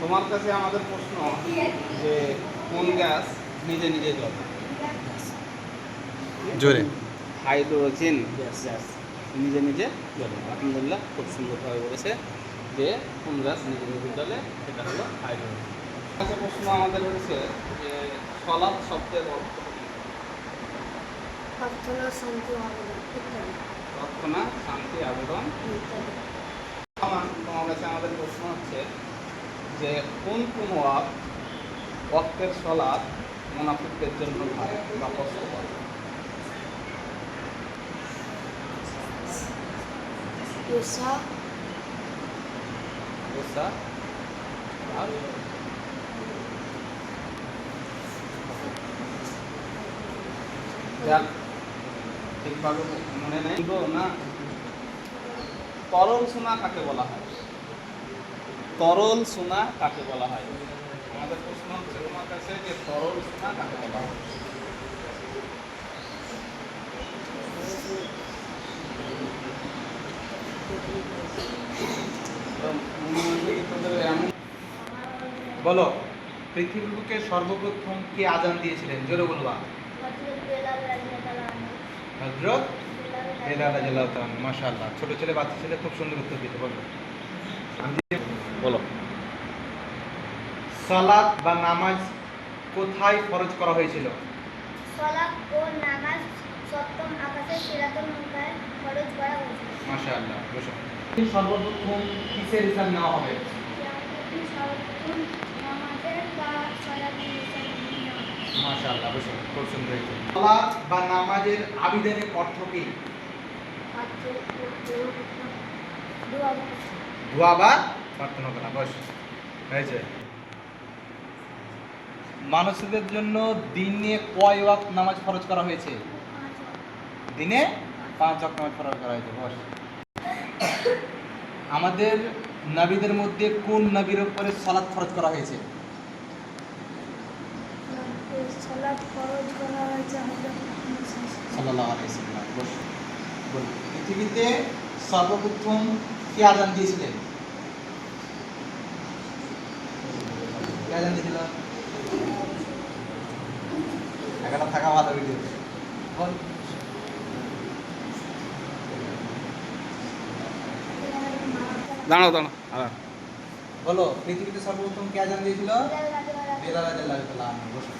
তোমার কাছে আমাদের প্রশ্ন যে কোন গ্যাস নিজে নিজে জ্বলে? জোরে। হাইড্রোজেন গ্যাস নিজে নিজে জ্বলে। আলহামদুলিল্লাহ, খুব সুন্দরভাবে বলেছে যে কোন গ্যাস নিজে নিজে জ্বলে, সেটা হলো হাইড্রোজেন। কাছে প্রশ্ন আমাদের হয়েছে যে সলাৎ শব্দের অর্থ কি? প্রার্থনা, শান্তি, আবেদন ইত্যাদি। প্রার্থনা, শান্তি, আবেদন ইত্যাদি। তোমার কাছে আমাদের প্রশ্ন হচ্ছে যে কোন কোন ওয়াক্তের সলাৎ মুনাফিকদের জন্য ভালো বা কষ্টকর? ঈশা, এসা আর যাক, ঠিকভাবে মনে নেই গো না। তরল সোনা কাকে বলা হয়? তরল সোনা কাকে বলা হয়? আমাদের প্রশ্ন হচ্ছে তোমার কাছে যে তরল সোনা কাকে বলা হয়? বলো, পৃথিবীর বুকে সর্বপ্রথম কে আজান দিয়েছিলেন? জোরে বলবা। হযরত বেলাল রাদিয়াল্লাহু তাআলা। মাশাআল্লাহ, ছোট ছেলে বাচ্চা ছেলে খুব সুন্দর উত্তর দিতে। বলো, বলো। সালাত বা নামাজ কোথায় ফরজ করা হয়েছিল? সালাত ও নামাজ সপ্তম আকাশে সিরাতুল মুনতাহায় ফরজ করা হয়েছে। মাশাআল্লাহ, বসো। সর্বপ্রথম কিসের হিসাব নেওয়া হবে? সর্বপ্রথম নামাজের বা সালাতের হিসাব নেওয়া হয়। মাশাআল্লাহ, বসো। খুব সুন্দর হয়েছে। সালাত বা নামাজের আবিধানিক অর্থ কি? দোয়া বা প্রার্থনা করা। বস, হয়েছে। মানুষদের জন্য দিনে কয় ওয়াক্ত নামাজ ফরজ করা হয়েছে? দিনে 5 ওয়াক্ত নামাজ ফরজ করা হয়েছে। বস। আমাদের নবীদের মধ্যে কোন নবীর উপরে সালাত ফরজ করা হয়েছে? সালাত ফরজ করা হয়েছে হযরত মুসা সাল্লাল্লাহু আলাইহি ওয়াসাল্লাম। বস, বল। পৃথিবীতে সর্বপ্রথম কে আযান দিয়েছিলেন? কে আযান দিয়েছিল? এখানে থাকা ভালো ভিডিও। বল। দাঁড়াও দাঁড়াও বলো, পৃথিবীতে সর্বপ্রথম কে আযান দিয়েছিল? বেলাল রাদিয়াল্লাহু তাআলা। বসো।